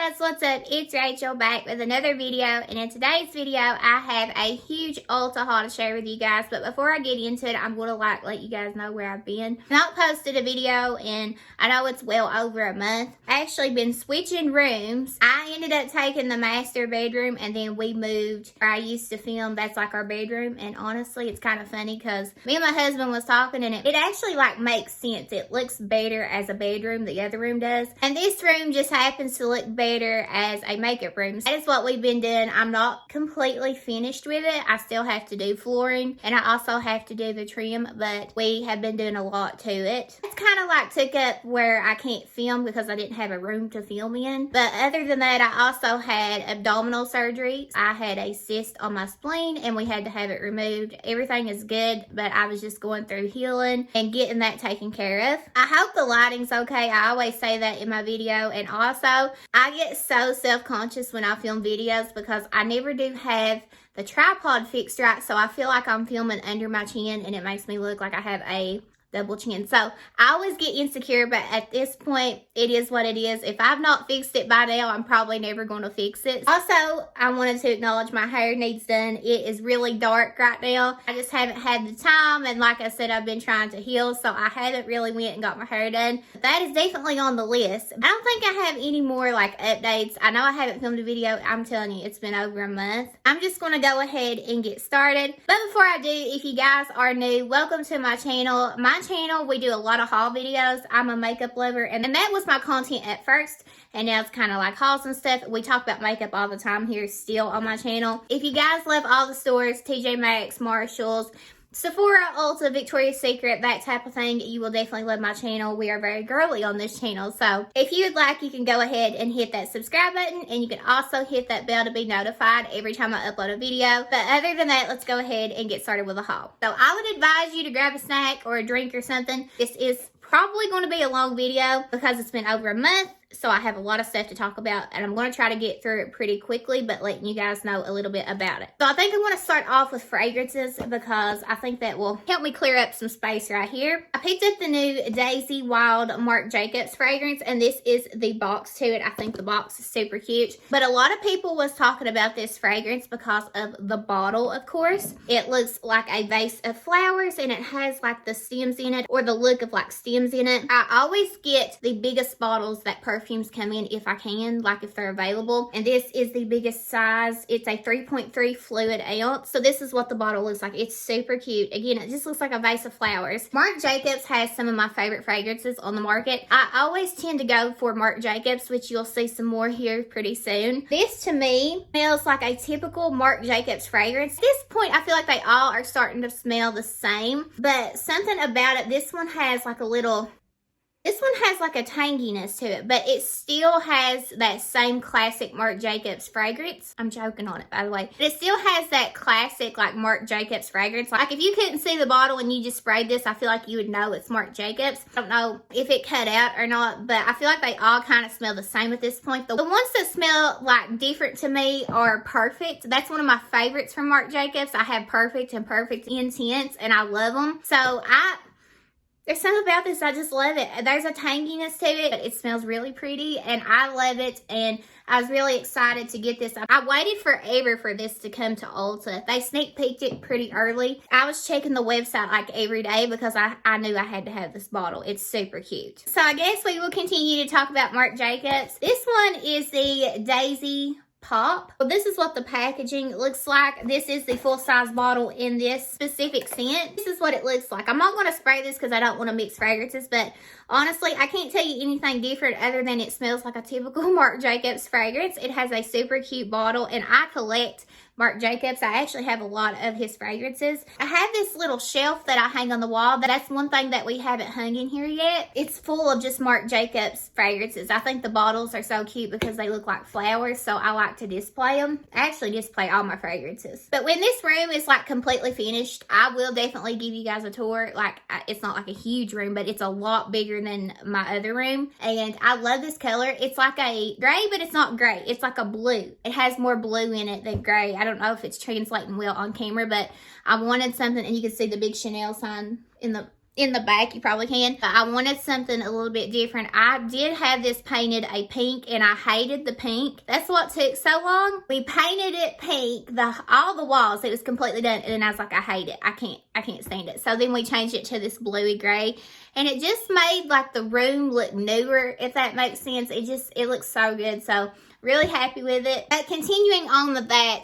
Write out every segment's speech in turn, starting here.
guys, what's up? It's Rachel back with another video, and in today's video I have a huge Ulta haul to share with you guys. But before I get into it, I'm gonna let you guys know where I've been. I've not posted a video and I know it's well over a month. I actually been switching rooms. I ended up taking the master bedroom and then we moved where I used to film. That's like our bedroom, and honestly it's kind of funny because me and my husband was talking and it actually like makes sense. It looks better as a bedroom, the other room does, and this room just happens to look better as a makeup room. That is what we've been doing. I'm not completely finished with it. I still have to do flooring and I also have to do the trim, but we have been doing a lot to it. It's kind of like took up where I can't film because I didn't have a room to film in. But other than that, I also had abdominal surgery. I had a cyst on my spleen and we had to have it removed. Everything is good, but I was just going through healing and getting that taken care of. I hope the lighting's okay. I always say that in my video, and also I get so self-conscious when I film videos because I never do have the tripod fixed right, so I feel like I'm filming under my chin and it makes me look like I have a double chin. So I always get insecure, but at this point it is what it is. If I've not fixed it by now, I'm probably never going to fix it. Also, I wanted to acknowledge my hair needs done. It is really dark right now. I just haven't had the time, and like I said, I've been trying to heal, so I haven't really went and got my hair done. But that is definitely on the list. I don't think I have any more like updates. I know I haven't filmed a video. I'm telling you, it's been over a month. I'm just going to go ahead and get started. But before I do, if you guys are new, welcome to my channel. My channel, we do a lot of haul videos. I'm a makeup lover, and that was my content at first, and now it's kind of like hauls and stuff. We talk about makeup all the time here still on my channel. If you guys love all the stores, TJ Maxx, Marshalls, Sephora, Ulta, Victoria's Secret, that type of thing, you will definitely love my channel. We are very girly on this channel. So if you would like, you can go ahead and hit that subscribe button, and you can also hit that bell to be notified every time I upload a video. But other than that, let's go ahead and get started with the haul. So I would advise you to grab a snack or a drink or something. This is probably going to be a long video because it's been over a month. So I have a lot of stuff to talk about, and I'm going to try to get through it pretty quickly, but letting you guys know a little bit about it. So I think I'm going to start off with fragrances because I think that will help me clear up some space right here. I picked up the new Daisy Wild Marc Jacobs fragrance, and this is the box to it. I think the box is super cute, but a lot of people was talking about this fragrance because of the bottle, of course. It looks like a vase of flowers, and it has like the stems in it, or the look of like stems in it. I always get the biggest bottles that perfumes come in if I can, like if they're available, and this is the biggest size. It's a 3.3 fluid ounce, so this is what the bottle looks like. It's super cute. Again, it just looks like a vase of flowers. Marc Jacobs has some of my favorite fragrances on the market. I always tend to go for Marc Jacobs, which you'll see some more here pretty soon. This to me smells like a typical Marc Jacobs fragrance. At this point, I feel like they all are starting to smell the same, but something about it, this one has like a tanginess to it, but it still has that same classic Marc Jacobs fragrance. I'm joking on it, by the way. But it still has that classic, like, Marc Jacobs fragrance. Like, if you couldn't see the bottle and you just sprayed this, I feel like you would know it's Marc Jacobs. I don't know if it cut out or not, but I feel like they all kind of smell the same at this point. The ones that smell, like, different to me are Perfect. That's one of my favorites from Marc Jacobs. I have Perfect and Perfect Intense, and I love them. So, there's something about this, I just love it. There's a tanginess to it, but it smells really pretty, and I love it, and I was really excited to get this. I waited forever for this to come to Ulta. They sneak peeked it pretty early. I was checking the website like every day because I knew I had to have this bottle. It's super cute. So I guess we will continue to talk about Marc Jacobs. This one is the Daisy Pop. Well, this is what the packaging looks like. This is the full-size bottle in this specific scent. This is what it looks like. I'm not going to spray this because I don't want to mix fragrances, but honestly, I can't tell you anything different other than it smells like a typical Marc Jacobs fragrance. It has a super cute bottle, and I collect Marc Jacobs. I actually have a lot of his fragrances. I have this little shelf that I hang on the wall, but that's one thing that we haven't hung in here yet. It's full of just Marc Jacobs fragrances. I think the bottles are so cute because they look like flowers, so I like to display them. I actually display all my fragrances. But when this room is like completely finished, I will definitely give you guys a tour. Like, it's not like a huge room, but it's a lot bigger than my other room, and I love this color. It's like a gray, but it's not gray. It's like a blue. It has more blue in it than gray. I don't know if it's translating well on camera, but I wanted something, and you can see the big Chanel sign in the in the back, you probably can. But I wanted something a little bit different. I did have this painted a pink, and I hated the pink. That's what took so long. We painted it pink, all the walls. It was completely done, and then I was like, I hate it. I can't stand it. So then we changed it to this bluey gray, and it just made like the room look newer, if that makes sense. It looks so good. So really happy with it. But continuing on with that,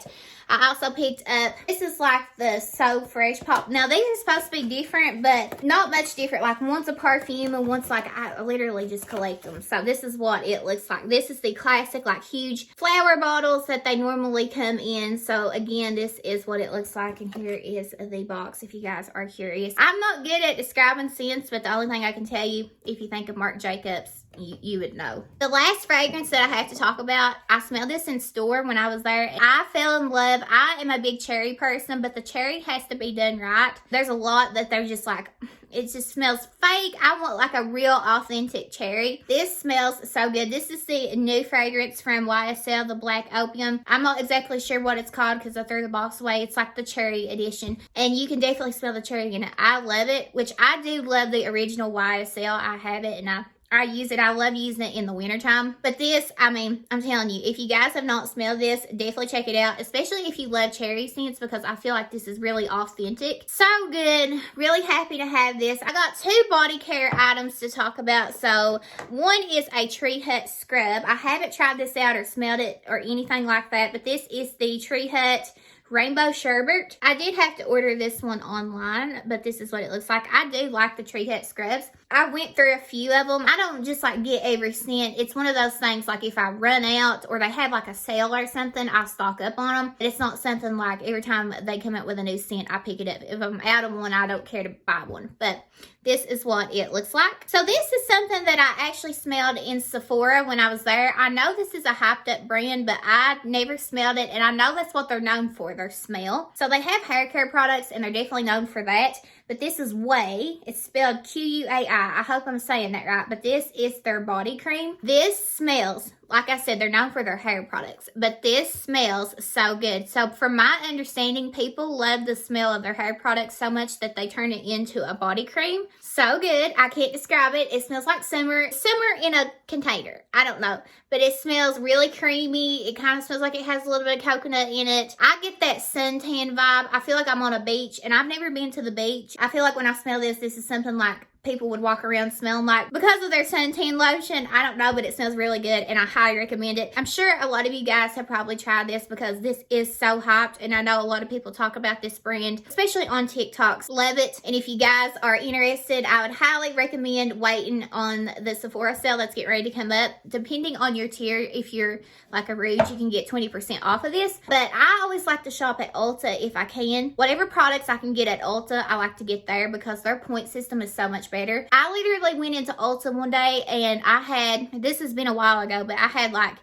I also picked up, this is like the So Fresh pop. Now these are supposed to be different, but not much different. Like one's a perfume and one's like, I literally just collect them. So this is what it looks like. This is the classic like huge flower bottles that they normally come in. So again, this is what it looks like, and here is the box if you guys are curious. I'm not good at describing scents, but the only thing I can tell you, if you think of Marc Jacobs, you would know. The last fragrance that I have to talk about, I smelled this in store when I was there. I fell in love. I am a big cherry person, but the cherry has to be done right. There's a lot that they're just like, it just smells fake. I want like a real authentic cherry. This smells so good. This is the new fragrance from YSL, the Black Opium. I'm not exactly sure what it's called because I threw the box away. It's like the cherry edition, and you can definitely smell the cherry in it. I love it, which I do love the original YSL. I have it, and I use it. I love using it in the wintertime. But this, I mean, I'm telling you, if you guys have not smelled this, definitely check it out. Especially if you love cherry scents, because I feel like this is really authentic. So good. Really happy to have this. I got 2 body care items to talk about. So one is a Tree Hut scrub. I haven't tried this out or smelled it or anything like that. But this is the Tree Hut Rainbow Sherbet. I did have to order this one online, but this is what it looks like. I do like the Tree Hut scrubs. I went through a few of them. I don't just like get every scent. It's one of those things like if I run out or they have like a sale or something, I stock up on them. But it's not something like every time they come up with a new scent, I pick it up. If I'm out of one, I don't care to buy one. But this is what it looks like. So this is something that I actually smelled in Sephora when I was there. I know this is a hyped up brand, but I never smelled it. And I know that's what they're known for, their smell. So they have hair care products and they're definitely known for that. But this is Way. It's spelled Q-U-A-I. I hope I'm saying that right. But this is their body cream. This smells, like I said, they're known for their hair products. But this smells so good. So from my understanding, people love the smell of their hair products so much that they turn it into a body cream. So good. I can't describe it. It smells like summer. Summer in a container. I don't know. But it smells really creamy. It kind of smells like it has a little bit of coconut in it. I get that suntan vibe. I feel like I'm on a beach, and I've never been to the beach. I feel like when I smell this, this is something like people would walk around smelling like because of their suntan lotion. I don't know, but it smells really good, and I highly recommend it. I'm sure a lot of you guys have probably tried this because this is so hyped, and I know a lot of people talk about this brand, especially on TikToks. Love it. And if you guys are interested, I would highly recommend waiting on the Sephora sale that's getting ready to come up. Depending on your tier, if you're like a Rouge, you can get 20% off of this. But I always like to shop at Ulta if I can. Whatever products I can get at Ulta, I like to get there because their point system is so much better. I literally went into Ulta one day and I had, this has been a while ago, but I had like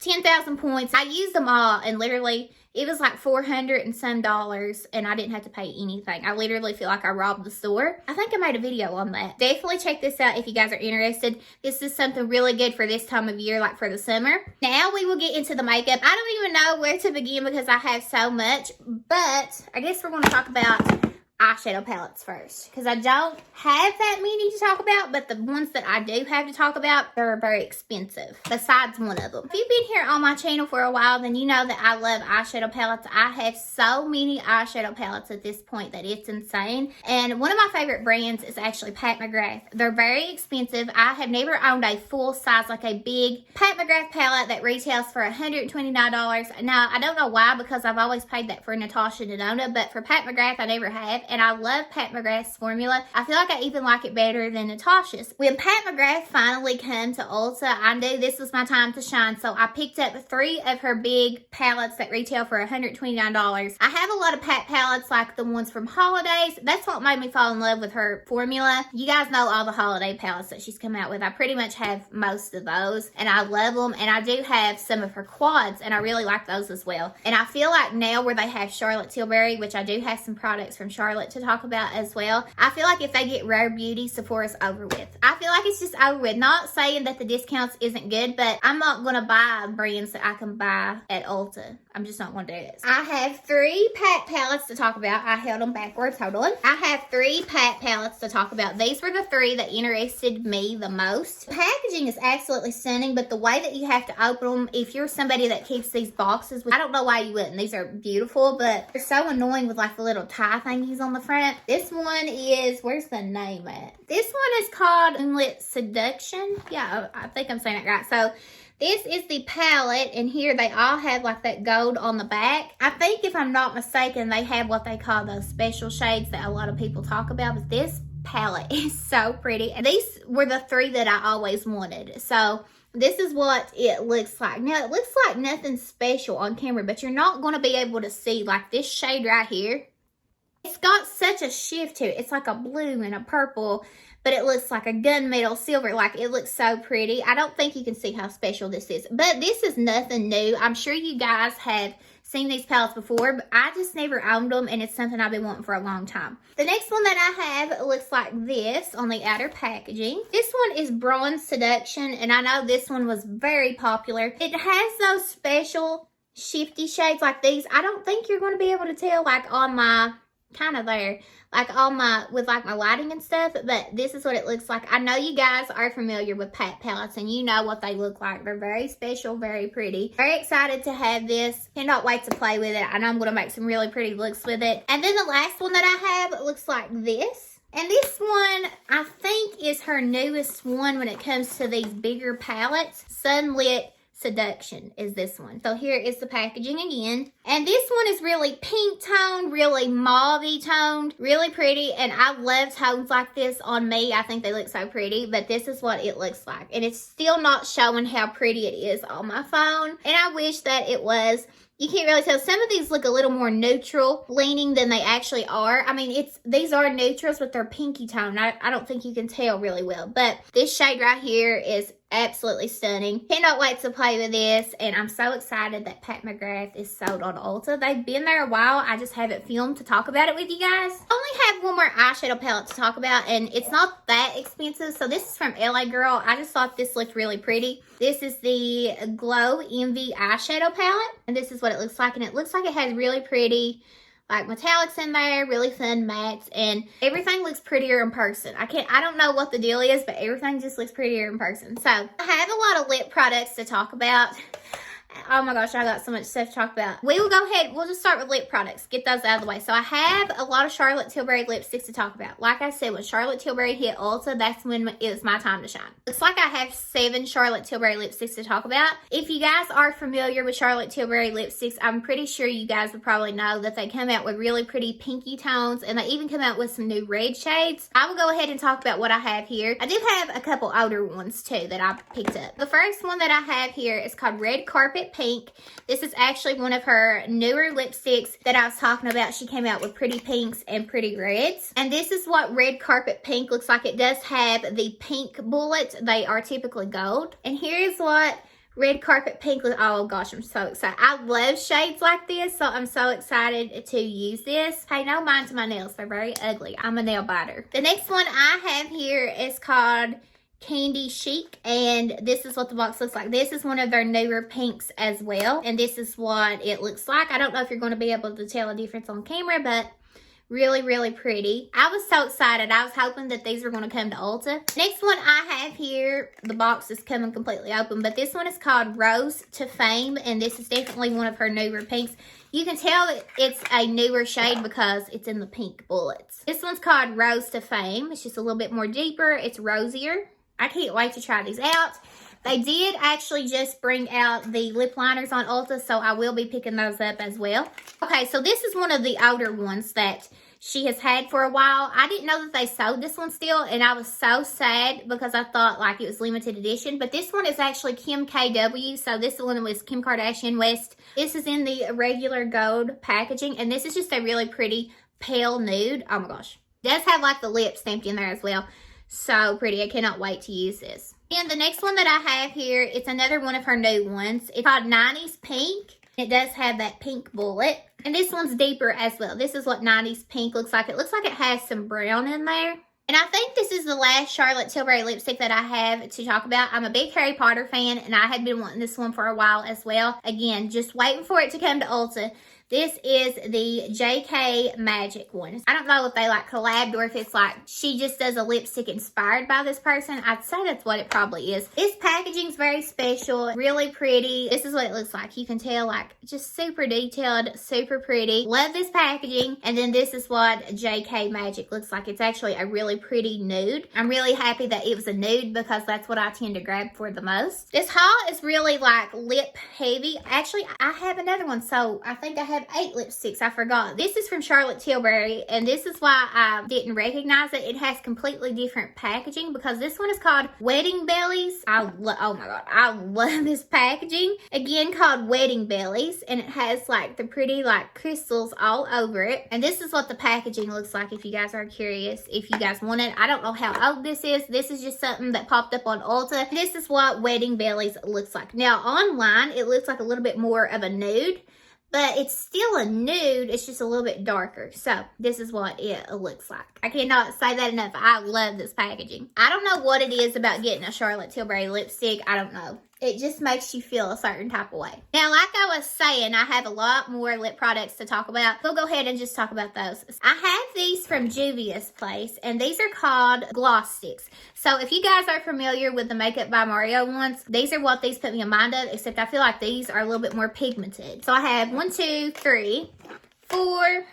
10,000 points. I used them all, and literally it was like $400 and some, and I didn't have to pay anything. I literally feel like I robbed the store. I think I made a video on that. Definitely check this out if you guys are interested. This is something really good for this time of year, like for the summer. Now we will get into the makeup. I don't even know where to begin because I have so much, but I guess we're going to talk about eyeshadow palettes first, because I don't have that many to talk about, but the ones that I do have to talk about, they're very expensive, besides one of them. If you've been here on my channel for a while, then you know that I love eyeshadow palettes. I have so many eyeshadow palettes at this point that it's insane, and one of my favorite brands is actually Pat McGrath. They're very expensive. I have never owned a full size, like a big Pat McGrath palette that retails for $129. Now, I don't know why, because I've always paid that for Natasha Denona, but for Pat McGrath, I never have. And I love Pat McGrath's formula. I feel like I even like it better than Natasha's. When Pat McGrath finally came to Ulta, I knew this was my time to shine. So I picked up 3 of her big palettes that retail for $129. I have a lot of Pat palettes, like the ones from holidays. That's what made me fall in love with her formula. You guys know all the holiday palettes that she's come out with. I pretty much have most of those, and I love them. And I do have some of her quads, and I really like those as well. And I feel like now where they have Charlotte Tilbury, which I do have some products from Charlotte Charlotte to talk about as well. I feel like if they get Rare Beauty, Sephora's over with. I feel like it's just over with. Not saying that the discounts isn't good, but I'm not going to buy brands that I can buy at Ulta. I'm just not going to do this. I have 3 Pat palettes to talk about. I held them backwards. Hold on. I have 3 Pat palettes to talk about. These were the 3 that interested me the most. The packaging is absolutely stunning, but the way that you have to open them, if you're somebody that keeps these boxes, I don't know why you wouldn't. These are beautiful, but they're so annoying with like the little tie thingies on the front. This one is, where's the name at? This one is called Moonlit Seduction. Yeah, I think I'm saying it right. So this is the palette, and here they all have like that gold on the back. I think if I'm not mistaken, they have what they call those special shades that a lot of people talk about, but this palette is so pretty. And these were the 3 that I always wanted. So this is what it looks like. Now, it looks like nothing special on camera, but you're not going to be able to see like this shade right here. It's got such a shift to it. It's like a blue and a purple, but it looks like a gunmetal silver. Like, it looks so pretty. I don't think you can see how special this is, but this is nothing new. I'm sure you guys have seen these palettes before, but I just never owned them, and it's something I've been wanting for a long time. The next one that I have looks like this on the outer packaging. This one is Bronze Seduction, and I know this one was very popular. It has those special shifty shades like these. I don't think you're going to be able to tell like on my kind of there, like on my, with like my lighting and stuff, but this is what it looks like. I know you guys are familiar with Pat palettes and you know what they look like. They're very special, very pretty. Very excited to have this. Cannot wait to play with it. I know I'm going to make some really pretty looks with it. And then the last one that I have looks like this. And this one, I think, is her newest one when it comes to these bigger palettes. Sunlit Seduction is this one. So here is the packaging again. And this one is really pink toned, really mauve-y toned, really pretty. And I love tones like this on me. I think they look so pretty, but this is what it looks like. And it's still not showing how pretty it is on my phone. And I wish that it was. You can't really tell. Some of these look a little more neutral leaning than they actually are. I mean, these are neutrals, but they're pinky tone. I don't think you can tell really well. But this shade right here is absolutely stunning. Cannot wait to play with this, and I'm so excited that Pat McGrath is sold on Ulta. They've been there a while. I just haven't filmed to talk about it with you guys. I only have one more eyeshadow palette to talk about, and it's not that expensive. So this is from LA Girl. I just thought this looked really pretty. This is the Glow Envy eyeshadow palette, and this is what it looks like. And it looks like it has really pretty like metallics in there, really fun mattes, and everything looks prettier in person. I don't know what the deal is, but everything just looks prettier in person. So I have a lot of lip products to talk about. Oh my gosh, I got so much stuff to talk about. We will go ahead, we'll just start with lip products, get those out of the way. So I have a lot of Charlotte Tilbury lipsticks to talk about. Like I said, when Charlotte Tilbury hit Ulta, that's when it was my time to shine. Looks like I have 7 Charlotte Tilbury lipsticks to talk about. If you guys are familiar with Charlotte Tilbury lipsticks, I'm pretty sure you guys would probably know that they come out with really pretty pinky tones, and they even come out with some new red shades. I will go ahead and talk about what I have here. I do have a couple older ones too that I picked up. The first one that I have here is called Red Carpet Pink. This is actually one of her newer lipsticks that I was talking about. She came out with pretty pinks and pretty reds. And this is what Red Carpet Pink looks like. It does have the pink bullets. They are typically gold. And here's what Red Carpet Pink looks. Oh gosh, I'm so excited. I love shades like this, so I'm so excited to use this. Hey, no mind to my nails. They're very ugly. I'm a nail biter. The next one I have here is called Candy Chic, and this is what the box looks like. This is one of their newer pinks as well, and this is what it looks like. I don't know if you're going to be able to tell a difference on camera, but really, really pretty. I was so excited. I was hoping that these were going to come to Ulta. Next one I have here, the box is coming completely open, but this one is called Rose to Fame, and this is definitely one of her newer pinks. You can tell that it's a newer shade because it's in the pink bullets. This one's called Rose to Fame. It's just a little bit more deeper. It's rosier. I can't wait to try these out. They did actually just bring out the lip liners on Ulta, so I will be picking those up as well. Okay, so this is one of the older ones that she has had for a while. I didn't know that they sold this one still, and I was so sad because I thought like it was limited edition. But this one is actually Kim KW, so this one was Kim Kardashian West. This is in the regular gold packaging, and this is just a really pretty pale nude. Oh my gosh. It does have like the lip stamped in there as well. So pretty. I cannot wait to use this. And the next one that I have here, it's another one of her new ones. It's called 90s Pink. It does have that pink bullet. And this one's deeper as well. This is what 90s pink looks like. It looks like it has some brown in there. And I think this is the last Charlotte Tilbury lipstick that I have to talk about. I'm a big Harry Potter fan, and I had been wanting this one for a while as well. Again, just waiting for it to come to Ulta. This is the JK Magic one. I don't know if they like collabed or if it's like she just does a lipstick inspired by this person. I'd say that's what it probably is. This packaging is very special, really pretty. This is what it looks like. You can tell, like, just super detailed, super pretty. Love this packaging. And then this is what JK Magic looks like. It's actually a really pretty nude. I'm really happy that it was a nude because that's what I tend to grab for the most. This haul is really like lip heavy. Actually, I have another one, so I think I have 8 lipsticks. I forgot. This is from Charlotte Tilbury, and this is why I didn't recognize it. It has completely different packaging because this one is called Wedding Bellies. Oh my god, I love this packaging. Again, called Wedding Bellies, and it has like the pretty like crystals all over it. And this is what the packaging looks like if you guys are curious. If you guys want it, I don't know how old this is. This is just something that popped up on Ulta. This is what Wedding Bellies looks like. Now online, it looks like a little bit more of a nude, but it's still a nude. It's just a little bit darker. So this is what it looks like. I cannot say that enough. I love this packaging. I don't know what it is about getting a Charlotte Tilbury lipstick. I don't know. It just makes you feel a certain type of way. Now, like I was saying, I have a lot more lip products to talk about. We'll go ahead and just talk about those. I have these from Juvia's Place, and these are called gloss sticks. So if you guys are familiar with the Makeup by Mario ones, these are what these put me in mind of, except I feel like these are a little bit more pigmented. So I have 1, 2, 3, 4,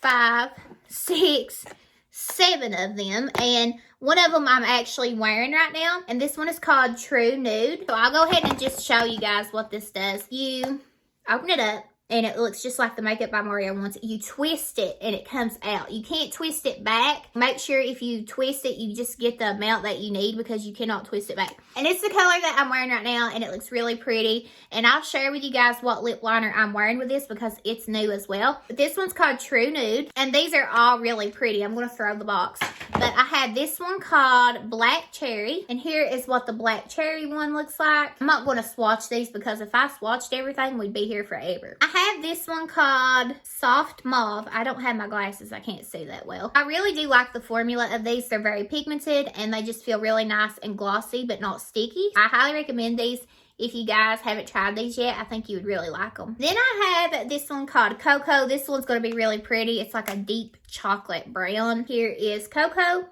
5, 6, 7 of them, and one of them I'm actually wearing right now, and this one is called True Nude. So I'll go ahead and just show you guys what this does. You open it up, and it looks just like the Makeup by Mario ones. You twist it, and it comes out. You can't twist it back. Make sure if you twist it, you just get the amount that you need because you cannot twist it back. And it's the color that I'm wearing right now, and it looks really pretty. And I'll share with you guys what lip liner I'm wearing with this because it's new as well. But this one's called True Nude, and these are all really pretty. I'm going to throw the box. But I had this one called Black Cherry, and here is what the Black Cherry one looks like. I'm not going to swatch these because if I swatched everything, we'd be here forever. I have this one called Soft Mauve. I don't have my glasses. I can't see that well. I really do like the formula of these. They're very pigmented, and they just feel really nice and glossy, but not sticky. I highly recommend these. If you guys haven't tried these yet, I think you would really like them. Then I have this one called Cocoa. This one's going to be really pretty. It's like a deep chocolate brown. Here is Cocoa.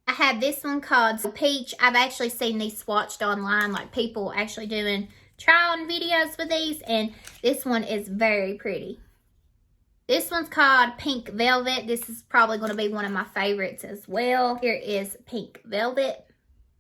I have this one called Peach. I've actually seen these swatched online, like people actually doing try-on videos with these, and this one is very pretty. This one's called Pink Velvet. This is probably going to be one of my favorites as well. Here is Pink Velvet.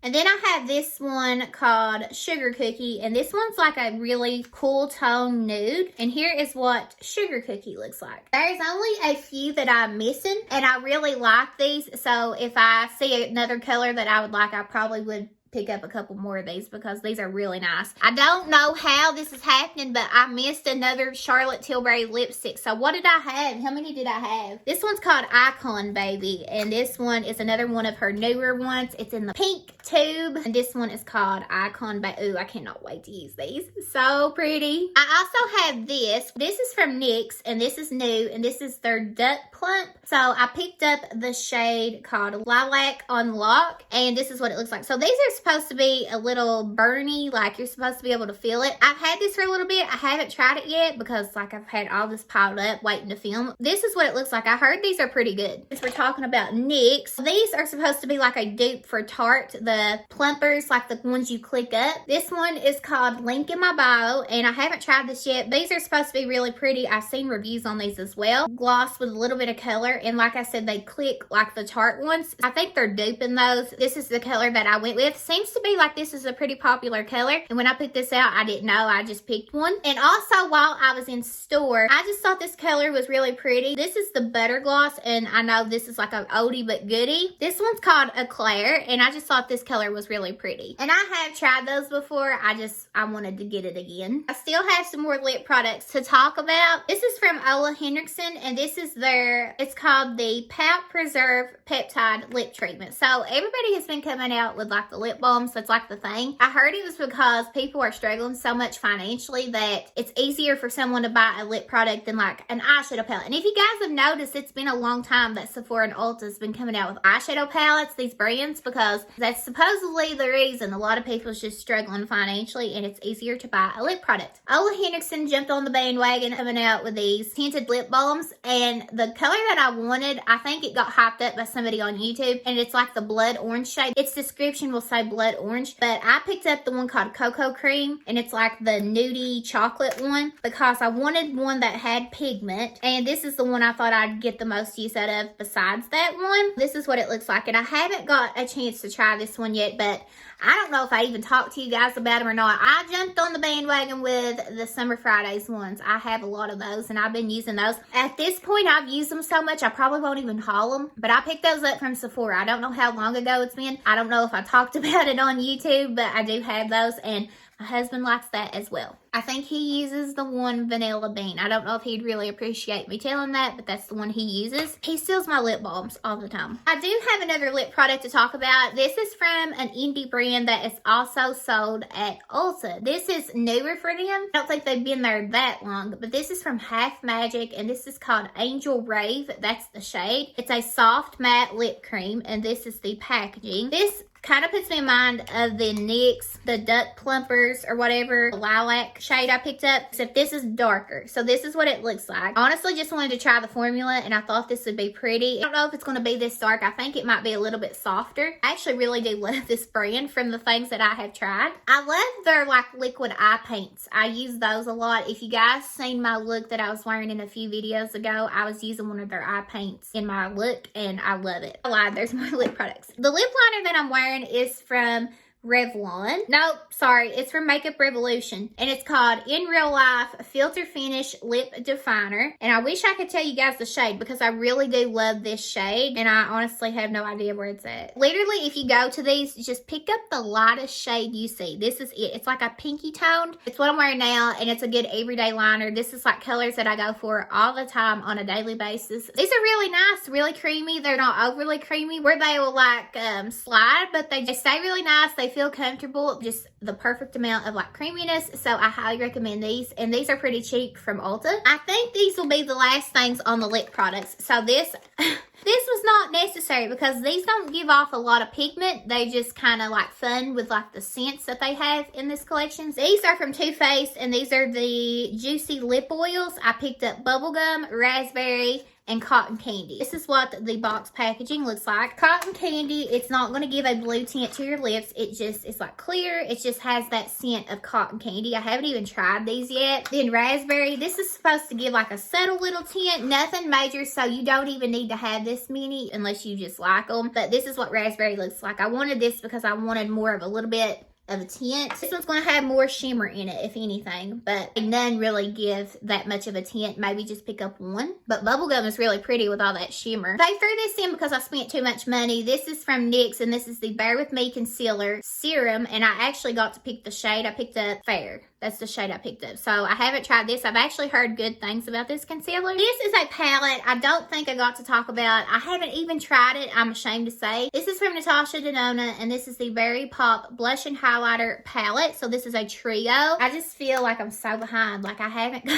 And then I have this one called Sugar Cookie, and this one's like a really cool tone nude. And here is what Sugar Cookie looks like. There's only a few that I'm missing, and I really like these. So if I see another color that I would like, I probably would pick up a couple more of these because these are really nice. I don't know how this is happening, but I missed another Charlotte Tilbury lipstick. So what did I have? How many did I have? This one's called Icon Baby, and this one is another one of her newer ones. It's in the pink tube, and this one is called Icon Baby. Ooh, I cannot wait to use these. So pretty. I also have this. This is from NYX, and this is new, and this is their Duck Plump. So I picked up the shade called Lilac on Lock, and this is what it looks like. So these are supposed to be a little burny, like you're supposed to be able to feel it. I've had this for a little bit. I haven't tried it yet because like I've had all this piled up waiting to film. This is what it looks like. I heard these are pretty good. Since we're talking about NYX, these are supposed to be like a dupe for Tarte, the plumpers, like the ones you click up. This one is called Link in My Bio, and I haven't tried this yet. These are supposed to be really pretty. I've seen reviews on these as well. Gloss with a little bit of color, and like I said, they click like the Tarte ones. I think they're duping those. This is the color that I went with. Seems to be like this is a pretty popular color, and when I picked this out, I didn't know. I just picked one. And also, while I was in store, I just thought this color was really pretty. This is the Butter Gloss, and I know this is like an oldie but goodie. This one's called Eclair, and I just thought this color was really pretty. And I have tried those before. I wanted to get it again. I still have some more lip products to talk about. This is from Ola Hendrickson, and this is it's called the Pout Preserve Peptide Lip Treatment. So everybody has been coming out with like the lip lip balms. That's like the thing. I heard it was because people are struggling so much financially that it's easier for someone to buy a lip product than like an eyeshadow palette. And if you guys have noticed, it's been a long time that Sephora and Ulta has been coming out with eyeshadow palettes, these brands, because that's supposedly the reason a lot of people is just struggling financially and it's easier to buy a lip product. Ola Henriksen jumped on the bandwagon coming out with these tinted lip balms, and the color that I wanted, I think it got hyped up by somebody on YouTube, and it's like the blood orange shade. Its description will say blood orange, but I picked up the one called Cocoa Cream, and it's like the nudie chocolate one because I wanted one that had pigment, and this is the one I thought I'd get the most use out of besides that one. This is what it looks like, and I haven't got a chance to try this one yet, but I don't know if I even talked to you guys about them or not. I jumped on the bandwagon with the Summer Fridays ones. I have a lot of those, and I've been using those. At this point, I've used them so much, I probably won't even haul them, but I picked those up from Sephora. I don't know how long ago it's been. I don't know if I talked about it on YouTube, but I do have those, and my husband likes that as well. I think he uses the one Vanilla Bean. I don't know if he'd really appreciate me telling that, but that's the one he uses. He steals my lip balms all the time. I do have another lip product to talk about. This is from an indie brand that is also sold at Ulta. This is newer for them. I don't think they've been there that long, but this is from Half Magic, and this is called Angel Rave. That's the shade. It's a soft matte lip cream, and this is the packaging. This kind of puts me in mind of the NYX, the Duck Plumpers or whatever lilac shade I picked up, except this is darker. So this is what it looks like. Honestly, just wanted to try the formula, and I thought this would be pretty. I don't know if it's going to be this dark. I think it might be a little bit softer. I actually really do love this brand from the things that I have tried. I love their like liquid eye paints. I use those a lot. If you guys seen my look that I was wearing in a few videos ago, I was using one of their eye paints in my look, and I love it. I lied, there's more lip products. The lip liner that I'm wearing is from Revlon. Nope, sorry, it's from Makeup Revolution, and it's called In Real Life Filter Finish Lip Definer, and I wish I could tell you guys the shade because I really do love this shade, and I honestly have no idea where it's at. Literally, if you go to these, just pick up the lightest shade you see. This is it. It's like a pinky toned. It's what I'm wearing now, and it's a good everyday liner. This is like colors that I go for all the time on a daily basis. These are really nice, really creamy. They're not overly creamy where they will like slide, but they just stay really nice. They feel comfortable, just the perfect amount of like creaminess. So I highly recommend these, and these are pretty cheap from Ulta. I think these will be the last things on the lip products. So this was not necessary because these don't give off a lot of pigment. They just kind of like fun with like the scents that they have in this collection. These are from Too Faced, and these are the Juicy Lip Oils. I picked up bubblegum, raspberry, and cotton candy. This is what the box packaging looks like. Cotton candy, it's not going to give a blue tint to your lips. It's like clear. It just has that scent of cotton candy. I haven't even tried these yet. Then raspberry, this is supposed to give like a subtle little tint, nothing major, so you don't even need to have this many unless you just like them. But this is what raspberry looks like. I wanted this because I wanted more of a little bit of a tint. This one's going to have more shimmer in it, if anything, but none really give that much of a tint. Maybe just pick up one. But bubblegum is really pretty with all that shimmer. They threw this in because I spent too much money. This is from NYX, and this is the Bare With Me Concealer Serum, and I actually got to pick the shade. I picked up Fair. That's the shade I picked up. So I haven't tried this. I've actually heard good things about this concealer. This is a palette I don't think I got to talk about. I haven't even tried it, I'm ashamed to say. This is from Natasha Denona, and this is the Berry Pop Blush and Highlighter Palette. So this is a trio. I just feel like I'm so behind. Like I haven't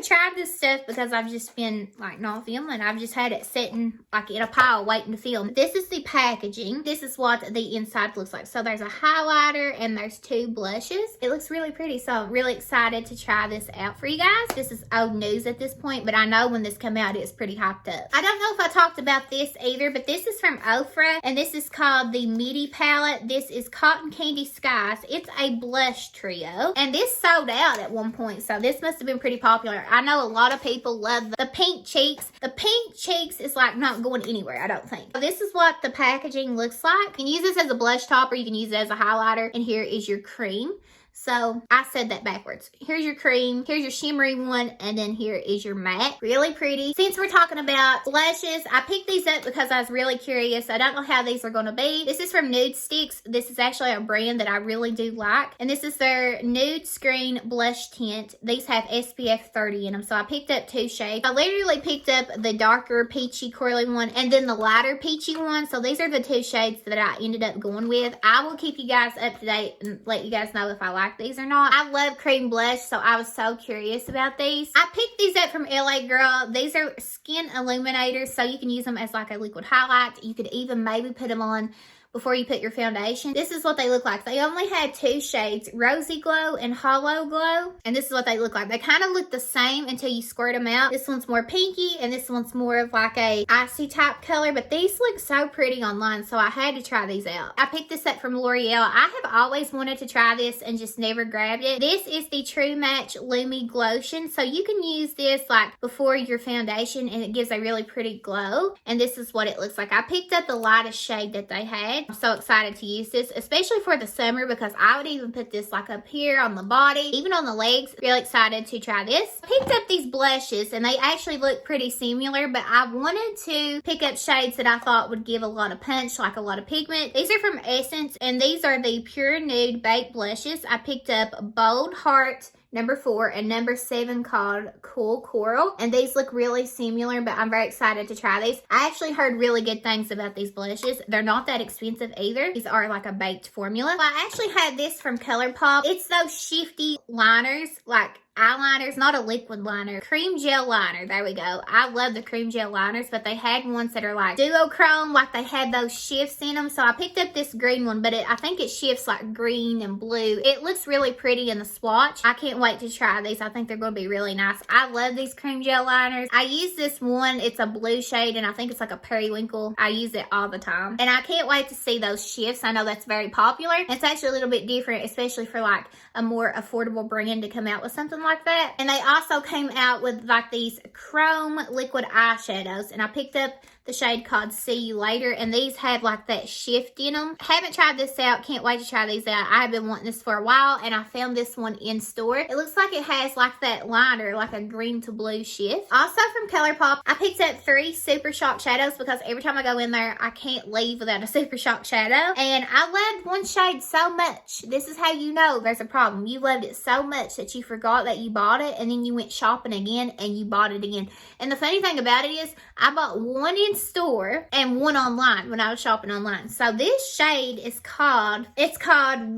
tried this stuff because I've just been like not filming. I've just had it sitting like in a pile waiting to film. This is the packaging. This is what the inside looks like. So there's a highlighter and there's two blushes. It looks really pretty. So I'm really excited to try this out for you guys. This is old news at this point, but I know when this came out, it's pretty hyped up. I don't know if I talked about this either, but this is from Ofra, and this is called the Midi Palette. This is Cotton Candy Skies. It's a blush trio, and this sold out at one point, so this must have been pretty popular. I know a lot of people love the pink cheeks. The pink cheeks is like not going anywhere, I don't think. So this is what the packaging looks like. You can use this as a blush top, or you can use it as a highlighter, and here is your cream. So I said that backwards. Here's your cream, here's your shimmery one, and then here is your matte. Really pretty. Since we're talking about blushes, I picked these up because I was really curious. I don't know how these are going to be. This is from Nude Sticks. This is actually a brand that I really do like. And this is their Nude Screen Blush Tint. These have SPF 30 in them. So I picked up 2 shades. I literally picked up the darker peachy curly one and then the lighter peachy one. So these are the 2 shades that I ended up going with. I will keep you guys up to date and let you guys know if I like these or not. I love cream blush, so I was so curious about these. I picked these up from LA Girl. These are skin illuminators, so you can use them as like a liquid highlight. You could even maybe put them on before you put your foundation. This is what they look like. They only had 2 shades, Rosy Glow and Hollow Glow. And this is what they look like. They kind of look the same until you squirt them out. This one's more pinky and this one's more of like a icy type color. But these look so pretty online, so I had to try these out. I picked this up from L'Oreal. I have always wanted to try this and just never grabbed it. This is the True Match Lumi Glotion. So you can use this like before your foundation and it gives a really pretty glow. And this is what it looks like. I picked up the lightest shade that they had. I'm so excited to use this, especially for the summer, because I would even put this like up here on the body, even on the legs. Really excited to try this. Picked up these blushes and they actually look pretty similar, but I wanted to pick up shades that I thought would give a lot of punch, like a lot of pigment. These are from Essence and these are the Pure Nude Baked Blushes. I picked up Bold Heart number 4 and number 7 called Cool Coral, and these look really similar, but I'm very excited to try these. I actually heard really good things about these blushes. They're not that expensive either. These are like a baked formula. Well, I actually had this from ColourPop. It's those shifty liners, like eyeliners, not a liquid liner, cream gel liner. There we go. I love the cream gel liners, but they had ones that are like duochrome, like they had those shifts in them. So I picked up this green one, but I think it shifts like green and blue. It looks really pretty in the swatch. I can't wait to try these. I think they're going to be really nice. I love these cream gel liners. I use this one. It's a blue shade and I think it's like a periwinkle. I use it all the time and I can't wait to see those shifts. I know that's very popular. It's actually a little bit different, especially for like a more affordable brand to come out with something like that. And they also came out with like these chrome liquid eyeshadows, and I picked up the shade called See You Later, and these have like that shift in them. Haven't tried this out. Can't wait to try these out. I have been wanting this for a while and I found this one in store. It looks like it has like that liner, like a green to blue shift. Also from ColourPop, I picked up 3 Super Shock shadows because every time I go in there, I can't leave without a Super Shock shadow. And I loved one shade so much. This is how you know there's a problem. You loved it so much that you forgot that you bought it, and then you went shopping again and you bought it again. And the funny thing about it is I bought one in store and one online when I was shopping online. So this shade is called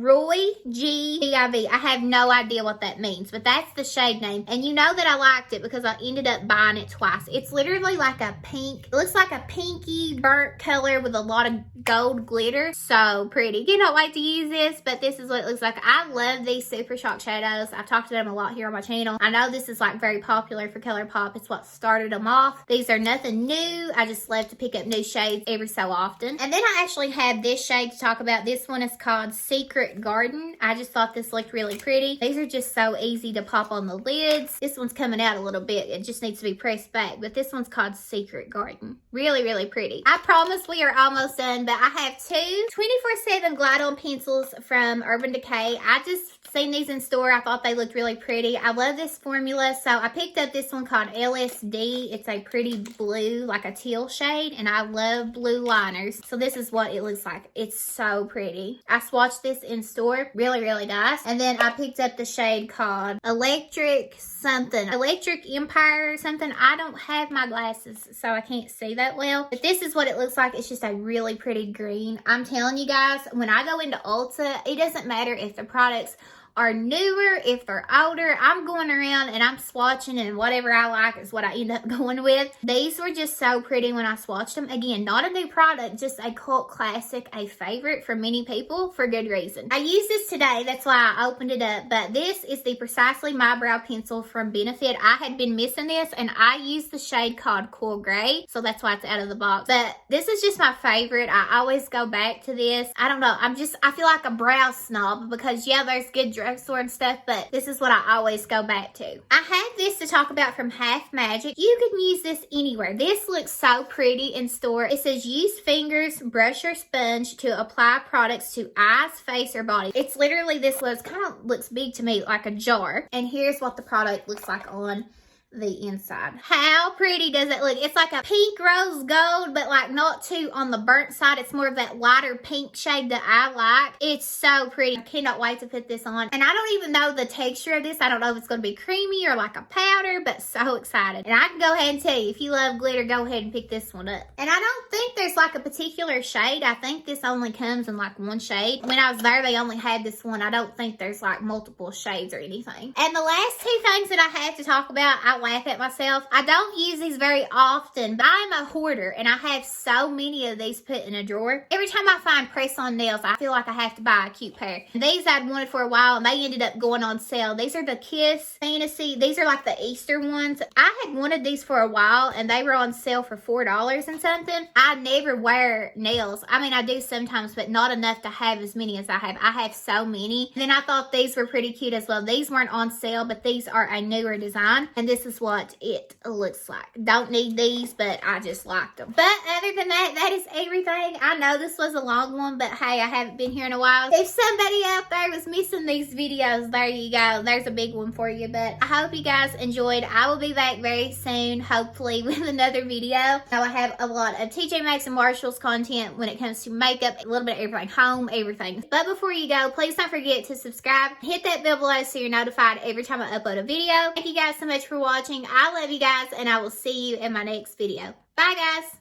Roy G Div. I have no idea what that means, but that's the shade name. And you know that I liked it because I ended up buying it twice. It's literally like a pink. It looks like a pinky burnt color with a lot of gold glitter. So pretty. Cannot wait to use this, but this is what it looks like. I love these Super Shock shadows. I've talked about them a lot here on my channel. I know this is like very popular for ColourPop. It's what started them off. These are nothing new. I just love to pick up new shades every so often. And then I actually have this shade to talk about. This one is called Secret Garden. I just thought this looked really pretty. These are just so easy to pop on the lids. This one's coming out a little bit. It just needs to be pressed back, but this one's called Secret Garden. Really, really pretty. I promise we are almost done, but I have 2 24/7 Glide-On pencils from Urban Decay. I just seen these in store. I thought they looked really pretty. I love this formula, so I picked up this one called LSD. It's a pretty blue, like a teal shade, and I love blue liners. So this is what it looks like. It's so pretty. I swatched this in store. Really, really nice. And then I picked up the shade called Electric something. Electric Empire or something. I don't have my glasses, so I can't see that well. But this is what it looks like. It's just a really pretty green. I'm telling you guys, when I go into Ulta, it doesn't matter if the products are newer, if they're older. I'm going around and I'm swatching, and whatever I like is what I end up going with. These were just so pretty when I swatched them. Again, not a new product, just a cult classic, a favorite for many people for good reason. I used this today, that's why I opened it up, but this is the Precisely My Brow Pencil from Benefit. I had been missing this, and I used the shade called Cool Gray, so that's why it's out of the box. But this is just my favorite. I always go back to this. I don't know, I feel like a brow snob because yeah, there's good drugstore and stuff, but this is what I always go back to. I have this to talk about from Half Magic. You can use this anywhere. This looks so pretty in store. It says use fingers, brush your sponge to apply products to eyes, face, or body. It's literally this kind of looks big to me, like a jar. And here's what the product looks like on the inside. How pretty does it look? It's like a pink rose gold, but like not too on the burnt side. It's more of that lighter pink shade that I like. It's so pretty. I cannot wait to put this on. And I don't even know the texture of this. I don't know if it's going to be creamy or like a powder, but so excited. And I can go ahead and tell you, if you love glitter, go ahead and pick this one up. And I don't think there's like a particular shade. I think this only comes in like one shade. When I was there, they only had this one. I don't think there's like multiple shades or anything. And the last two things that I have to talk about, I laugh at myself. I don't use these very often, but I'm a hoarder and I have so many of these put in a drawer. Every time I find press-on nails, I feel like I have to buy a cute pair. And these I'd wanted for a while and they ended up going on sale. These are the Kiss Fantasy. These are like the Easter ones. I had wanted these for a while and they were on sale for $4 and something. I never wear nails. I mean, I do sometimes, but not enough to have as many as I have. I have so many. And then I thought these were pretty cute as well. These weren't on sale, but these are a newer design. And this is what it looks like. Don't need these, but I just liked them. But other than that, that is everything. I know this was a long one, but hey, I haven't been here in a while. If somebody out there was missing these videos, there you go. There's a big one for you. But I hope you guys enjoyed. I will be back very soon, hopefully, with another video. Now I have a lot of TJ Maxx and Marshalls content when it comes to makeup, a little bit of everything, home, everything. But before you go, please don't forget to subscribe. Hit that bell below so you're notified every time I upload a video. Thank you guys so much for watching. I love you guys, and I will see you in my next video. Bye, guys.